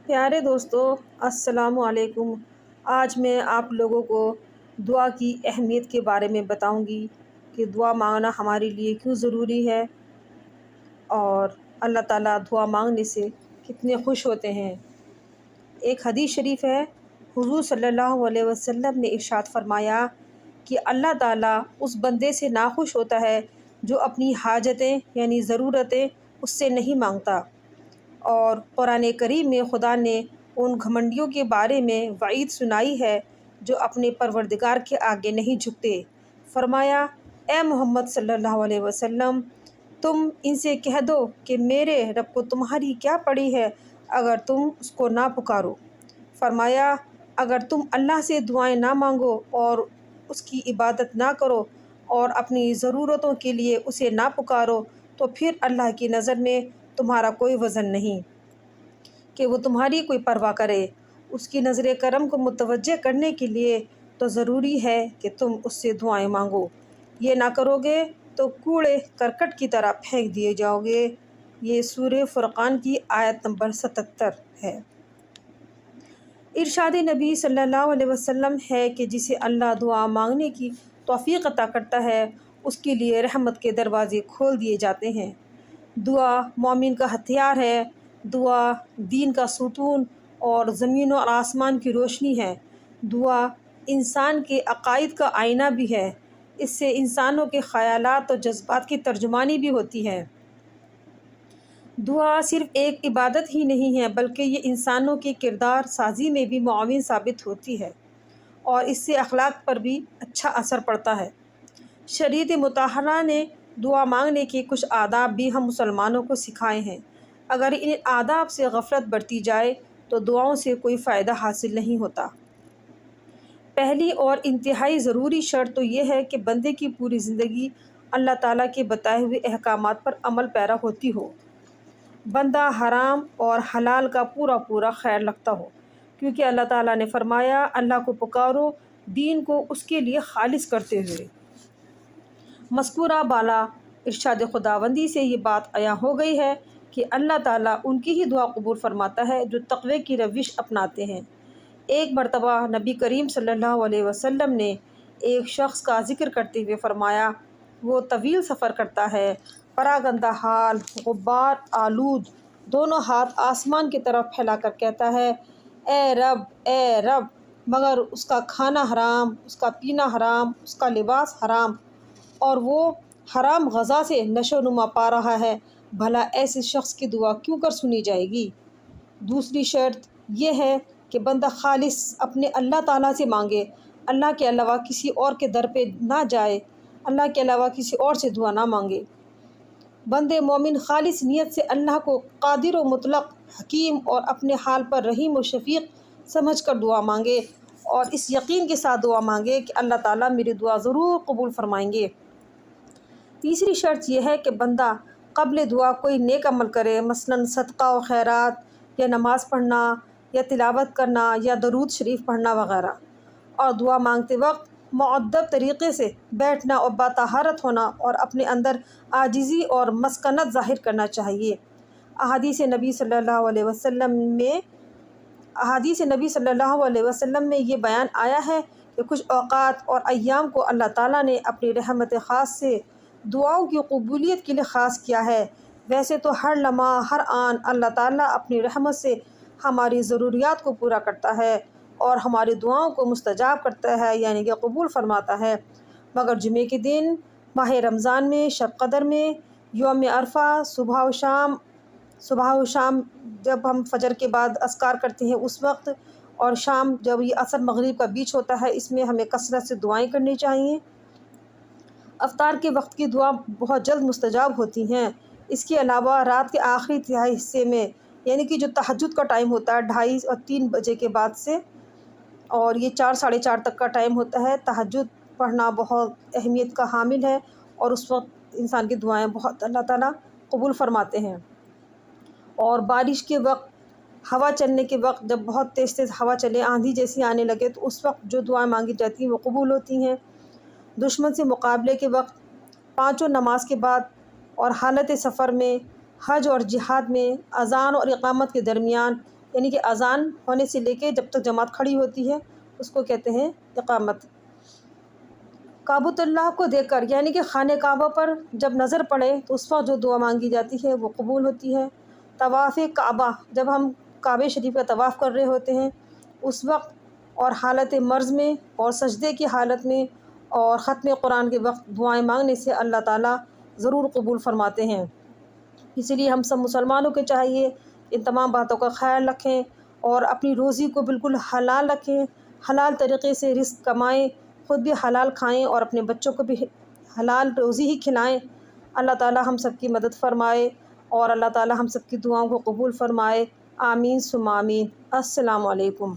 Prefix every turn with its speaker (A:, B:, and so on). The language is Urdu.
A: پیارے دوستو، السلام علیکم۔ آج میں آپ لوگوں کو دعا کی اہمیت کے بارے میں بتاؤں گی کہ دعا مانگنا ہمارے لیے کیوں ضروری ہے اور اللہ تعالیٰ دعا مانگنے سے کتنے خوش ہوتے ہیں۔ ایک حدیث شریف ہے، حضور صلی اللہ علیہ وسلم نے ارشاد فرمایا کہ اللہ تعالیٰ اس بندے سے ناخوش ہوتا ہے جو اپنی حاجتیں یعنی ضرورتیں اس سے نہیں مانگتا۔ اور قرآن کریم میں خدا نے ان گھمنڈیوں کے بارے میں وعید سنائی ہے جو اپنے پروردگار کے آگے نہیں جھکتے۔ فرمایا، اے محمد صلی اللہ علیہ وسلم، تم ان سے کہہ دو کہ میرے رب کو تمہاری کیا پڑی ہے اگر تم اس کو نہ پکارو۔ فرمایا، اگر تم اللہ سے دعائیں نہ مانگو اور اس کی عبادت نہ کرو اور اپنی ضرورتوں کے لیے اسے نہ پکارو تو پھر اللہ کی نظر میں تمہارا کوئی وزن نہیں کہ وہ تمہاری کوئی پرواہ کرے۔ اس کی نظر کرم کو متوجہ کرنے کے لیے تو ضروری ہے کہ تم اس سے دعائیں مانگو۔ یہ نہ کرو گے تو کوڑے کرکٹ کی طرح پھینک دیے جاؤ گے۔ یہ سورہ فرقان کی آیت نمبر 77 ہے۔ ارشاد نبی صلی اللہ علیہ وسلم ہے کہ جسے اللہ دعا مانگنے کی توفیق عطا کرتا ہے اس کے لیے رحمت کے دروازے کھول دیے جاتے ہیں۔ دعا مومن کا ہتھیار ہے۔ دعا دین کا ستون اور زمین و آسمان کی روشنی ہے۔ دعا انسان کے عقائد کا آئینہ بھی ہے۔ اس سے انسانوں کے خیالات اور جذبات کی ترجمانی بھی ہوتی ہے۔ دعا صرف ایک عبادت ہی نہیں ہے بلکہ یہ انسانوں کی کردار سازی میں بھی معاون ثابت ہوتی ہے اور اس سے اخلاق پر بھی اچھا اثر پڑتا ہے۔ شریعت مطہرہ نے دعا مانگنے کے کچھ آداب بھی ہم مسلمانوں کو سکھائے ہیں۔ اگر ان آداب سے غفلت برتی جائے تو دعاؤں سے کوئی فائدہ حاصل نہیں ہوتا۔ پہلی اور انتہائی ضروری شرط تو یہ ہے کہ بندے کی پوری زندگی اللہ تعالیٰ کے بتائے ہوئے احکامات پر عمل پیرا ہوتی ہو۔ بندہ حرام اور حلال کا پورا خیر رکھتا ہو، کیونکہ اللہ تعالیٰ نے فرمایا، اللہ کو پکارو دین کو اس کے لیے خالص کرتے ہوئے۔ مذکورہ بالا ارشاد خداوندی سے یہ بات عیاں ہو گئی ہے کہ اللہ تعالیٰ ان کی ہی دعا قبول فرماتا ہے جو تقوی کی روش اپناتے ہیں۔ ایک مرتبہ نبی کریم صلی اللہ علیہ وسلم نے ایک شخص کا ذکر کرتے ہوئے فرمایا، وہ طویل سفر کرتا ہے، پراگندہ حال، غبار آلود، دونوں ہاتھ آسمان کی طرف پھیلا کر کہتا ہے، اے رب، مگر اس کا کھانا حرام، اس کا پینا حرام، اس کا لباس حرام اور وہ حرام غذا سے نشو و نما پا رہا ہے، بھلا ایسے شخص کی دعا کیوں کر سنی جائے گی؟ دوسری شرط یہ ہے کہ بندہ خالص اپنے اللہ تعالیٰ سے مانگے، اللہ کے علاوہ کسی اور کے در پہ نہ جائے، اللہ کے علاوہ کسی اور سے دعا نہ مانگے۔ بندے مومن خالص نیت سے اللہ کو قادر و مطلق، حکیم اور اپنے حال پر رحیم و شفیق سمجھ کر دعا مانگے اور اس یقین کے ساتھ دعا مانگے کہ اللہ تعالیٰ میری دعا ضرور قبول فرمائیں گے۔ تیسری شرط یہ ہے کہ بندہ قبل دعا کوئی نیک عمل کرے، مثلاً صدقہ و خیرات یا نماز پڑھنا یا تلاوت کرنا یا درود شریف پڑھنا وغیرہ، اور دعا مانگتے وقت مؤدب طریقے سے بیٹھنا اور باطہارت ہونا اور اپنے اندر عاجزی اور مسکنت ظاہر کرنا چاہیے۔ احادیث نبی صلی اللہ علیہ وسلم میں یہ بیان آیا ہے کہ کچھ اوقات اور ایام کو اللہ تعالیٰ نے اپنی رحمت خاص سے دعاؤں کی قبولیت کے لیے خاص کیا ہے۔ ویسے تو ہر لمحہ ہر آن اللہ تعالیٰ اپنی رحمت سے ہماری ضروریات کو پورا کرتا ہے اور ہماری دعاؤں کو مستجاب کرتا ہے، یعنی کہ قبول فرماتا ہے، مگر جمعے کے دن، ماہ رمضان میں، شب قدر میں، یوم عرفہ، صبح و شام جب ہم فجر کے بعد اذکار کرتے ہیں اس وقت، اور شام جب یہ عصر مغرب کا بیچ ہوتا ہے، اس میں ہمیں کثرت سے دعائیں کرنی چاہیے۔ افطار کے وقت کی دعا بہت جلد مستجاب ہوتی ہیں۔ اس کے علاوہ رات کے آخری تہائی حصے میں، یعنی کہ جو تہجد کا ٹائم ہوتا ہے 2:30 اور 3 بجے کے بعد سے، اور یہ 4 ساڑھے 4 تک کا ٹائم ہوتا ہے، تہجد پڑھنا بہت اہمیت کا حامل ہے اور اس وقت انسان کی دعائیں بہت اللہ تعالیٰ قبول فرماتے ہیں۔ اور بارش کے وقت، ہوا چلنے کے وقت، جب بہت تیز ہوا چلے، آندھی جیسی آنے لگے تو اس وقت جو دعائیں مانگی جاتی ہیں وہ قبول ہوتی ہیں۔ دشمن سے مقابلے کے وقت، 5 نماز کے بعد اور حالت سفر میں، حج اور جہاد میں، اذان اور اقامت کے درمیان، یعنی کہ اذان ہونے سے لے کے جب تک جماعت کھڑی ہوتی ہے اس کو کہتے ہیں اقامت۔ کعبۃ اللہ کو دیکھ کر یعنی کہ خانہ کعبہ پر جب نظر پڑے تو اس وقت جو دعا مانگی جاتی ہے وہ قبول ہوتی ہے۔ طواف کعبہ، جب ہم کعبہ شریف کا طواف کر رہے ہوتے ہیں اس وقت اور حالت مرض میں اور سجدے کی حالت میں اور ختم قرآن کے وقت دعائیں مانگنے سے اللہ تعالیٰ ضرور قبول فرماتے ہیں۔ اسی لیے ہم سب مسلمانوں کے چاہیے ان تمام باتوں کا خیال رکھیں اور اپنی روزی کو بالکل حلال رکھیں، حلال طریقے سے رزق کمائیں، خود بھی حلال کھائیں اور اپنے بچوں کو بھی حلال روزی ہی کھلائیں۔ اللہ تعالیٰ ہم سب کی مدد فرمائے اور اللہ تعالیٰ ہم سب کی دعاؤں کو قبول فرمائے۔ آمین ثم آمین۔ السلام علیکم۔